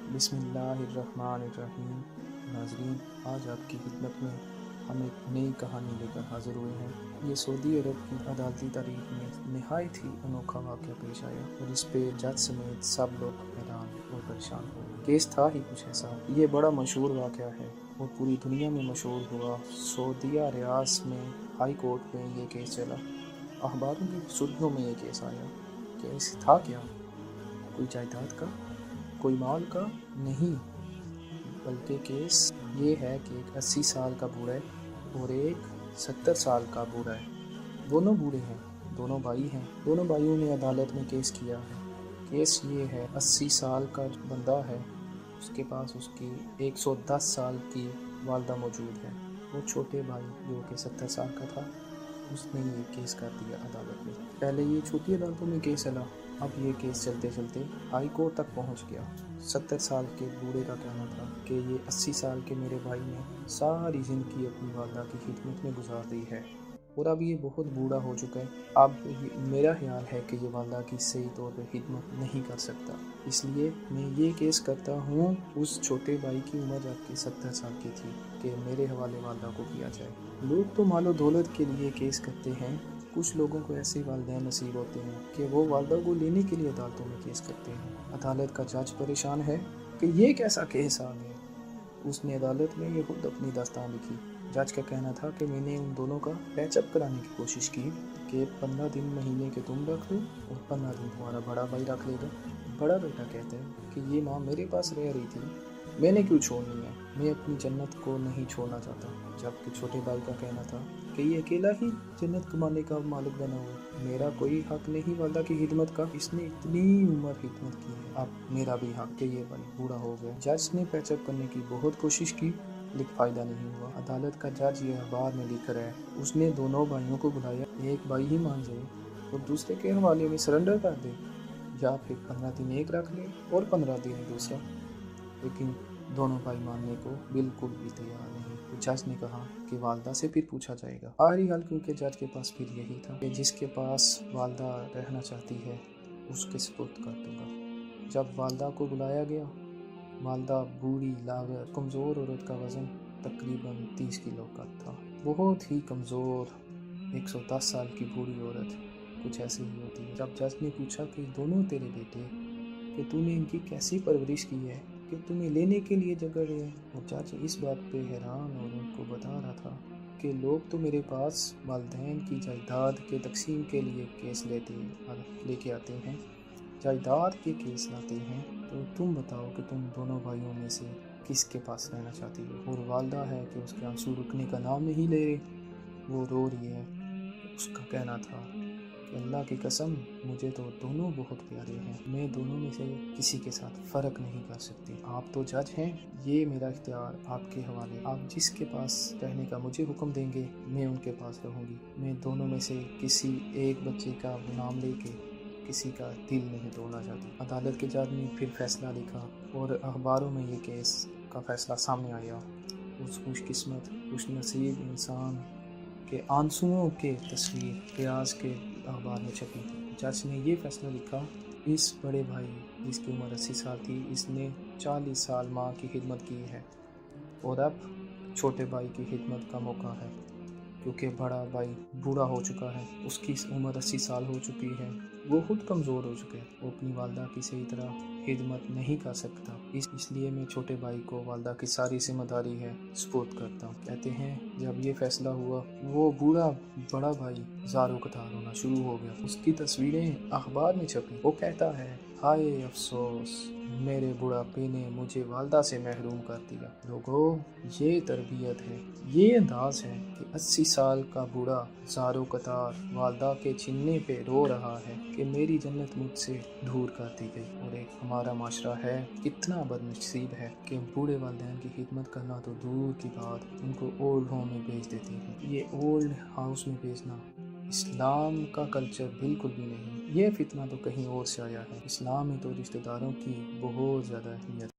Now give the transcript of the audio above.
बिस्मिल्लाहिर्रहमानिर्रहीम। नाज़रीन, आज आपकी खिदमत में हम एक नई कहानी लेकर हाज़िर हुए हैं। ये सऊदी अरब की अदालती तारीख में नहायत ही अनोखा वाक़या पेश आया और इस पे जज समेत सब लोग हैरान और परेशान हो गए। केस था ही कुछ ऐसा। ये बड़ा मशहूर वाक़या है और पूरी दुनिया में मशहूर हुआ। सऊदीया रियास में हाई कोर्ट में ये केस चला। अखबारों की सुर्खियों में ये केस आया। केस था क्या? कोई जायदाद का, कोई माल का नहीं, बल्कि केस ये है कि एक 80 साल का बूढ़ा और एक 70 साल का बूढ़ा है। दोनों बूढ़े हैं, दोनों भाई हैं। दोनों भाइयों ने अदालत में केस किया है। केस ये है, 80 साल का बंदा है, उसके पास उसकी 110 साल की वालदा मौजूद है। वो छोटे भाई जो कि 70 साल का था, उसने ये केस कर दिया अदालत में। पहले ये छोटी अदालतों में केस चला, अब ये केस चलते चलते हाई कोर्ट तक पहुंच गया। 70 साल के बूढ़े का कहना था कि ये 80 साल के मेरे भाई ने सारी ज़िंदगी अपनी वालदा की खिदमत में गुजार दी है और अब ये बहुत बूढ़ा हो चुका है। अब मेरा ख्याल है कि ये वालदा की सही तौर पे खिदमत नहीं कर सकता, इसलिए मैं ये केस करता हूँ। उस छोटे भाई की उम्र जबकि 70 साल की थी कि मेरे हवाले वालदा को किया जाए। लोग तो मालो दौलत के लिए केस करते हैं, कुछ लोगों को ऐसे वालिदैन नसीब होते हैं कि वो वालदा को लेने के लिए अदालतों में केस करते हैं। अदालत का जज परेशान है कि ये कैसा केस आ गया। उसने अदालत में ये खुद अपनी दास्तान लिखी। जज का कहना था कि मैंने उन दोनों का पैचअप कराने की कोशिश की कि 15 दिन महीने के तुम रख लो और 15 दिन तुम्हारा बड़ा भाई रख लेगा। बड़ा बेटा कहता है कि ये माँ मेरे पास रह रही थी, मैंने क्यों छोड़नी है, मैं अपनी जन्नत को नहीं छोड़ना चाहता। जबकि छोटे भाई का कहना था कि ये अकेला ही जन्नत कमाने का मालिक बना हुआ, मेरा कोई हक नहीं वालदा की खिदमत का, इसने इतनी उम्र खिदमत की है, अब मेरा भी हक के ये भाई बूढ़ा हो गया। जज ने पैचअप करने की बहुत कोशिश की लेकिन फ़ायदा नहीं हुआ। अदालत का जज ये अखबार में लिख रहा है, उसने दोनों भाइयों को बुलाया, एक भाई ही मान जाए और दूसरे के हवाले में सरेंडर कर दे, या फिर 15 दिन एक रख ले और 15 दिन दूसरा। लेकिन दोनों भाई मानने को बिल्कुल भी तैयार नहीं। तो जज ने कहा कि वालदा से फिर पूछा जाएगा। आखिरी हल क्योंकि जज के पास फिर यही था कि जिसके पास वालदा रहना चाहती है उसके सुपुर्द कर दूंगा। जब वालदा को बुलाया गया, वालदा बूढ़ी लागत कमज़ोर औरत का वज़न तकरीबन 30 किलो का था। बहुत ही कमज़ोर 110 साल की बूढ़ी औरत कुछ ऐसी ही होती है। जब जज ने पूछा कि दोनों तेरे बेटे, कि तूने इनकी कैसी परवरिश की है कि तुम्हें लेने के लिए जगह रहे हैं, और जज इस बात पे हैरान और उनको बता रहा था कि लोग तो मेरे पास वालिदैन की जायदाद के तकसीम के लिए केस लेके आते हैं, जायदाद के केस लाते हैं, तो तुम बताओ कि तुम दोनों भाइयों में से किसके पास रहना चाहती हो। और वालदा है कि उसके आंसू रुकने का नाम नहीं ले रहे, वो रो रही है। उसका कहना था कि अल्लाह की कसम, मुझे तो दोनों बहुत प्यारे हैं, मैं दोनों में से किसी के साथ फ़र्क नहीं कर सकती। आप तो जज हैं, ये मेरा इख्तियार आपके हवाले, आप जिसके पास रहने का मुझे हुक्म देंगे मैं उनके पास रहूँगी। मैं दोनों में से किसी एक बच्चे का नाम लेके किसी का दिल नहीं तोड़ना चाहती। अदालत के जज ने फिर फैसला लिखा और अखबारों में ये केस का फैसला सामने आया। उस खुशकिस्मत खुशनसीब इंसान के आंसुओं के तस्वीर रियाज के अखबार में छपी। जज ने ये फैसला लिखा, इस बड़े भाई जिसकी उम्र 80 साल थी, इसने 40 साल माँ की खिदमत की है और अब छोटे भाई की खिदमत का मौका है, क्योंकि बड़ा भाई बूढ़ा हो चुका है, उसकी उम्र 80 साल हो चुकी है, वो खुद कमज़ोर हो चुके हैं, वो अपनी वालदा की सही तरह खिदमत नहीं कर सकता। इसलिए मैं छोटे भाई को वालदा की सारी जिम्मेदारी है सुपुर्द करता हूँ। कहते हैं जब ये फैसला हुआ, वो बड़ा भाई ज़ारो कतार होना शुरू हो गया। उसकी तस्वीरें अखबार में छपी। वो कहता है, हाय अफसोस, मेरे बुढ़ापे ने मुझे वालदा से महरूम कर दिया। लोगों, ये तरबियत है, ये अंदाज है कि 80 साल का बूढ़ा ज़ारो कतार वालदा के छीनने पे रो रहा है कि मेरी जन्नत मुझसे दूर कर दी गई। और एक हमारा माशरा है, कितना बदनसीब है कि बूढ़े वालिदैन की खिदमत करना तो दूर की बात, उनको ओल्ड होम में भेज देते हैं। ये ओल्ड हाउस में भेजना इस्लाम का कल्चर बिल्कुल भी नहीं। ये फितना तो कहीं और से आया है। इस्लाम में तो रिश्तेदारों की बहुत ज़्यादा अहमियत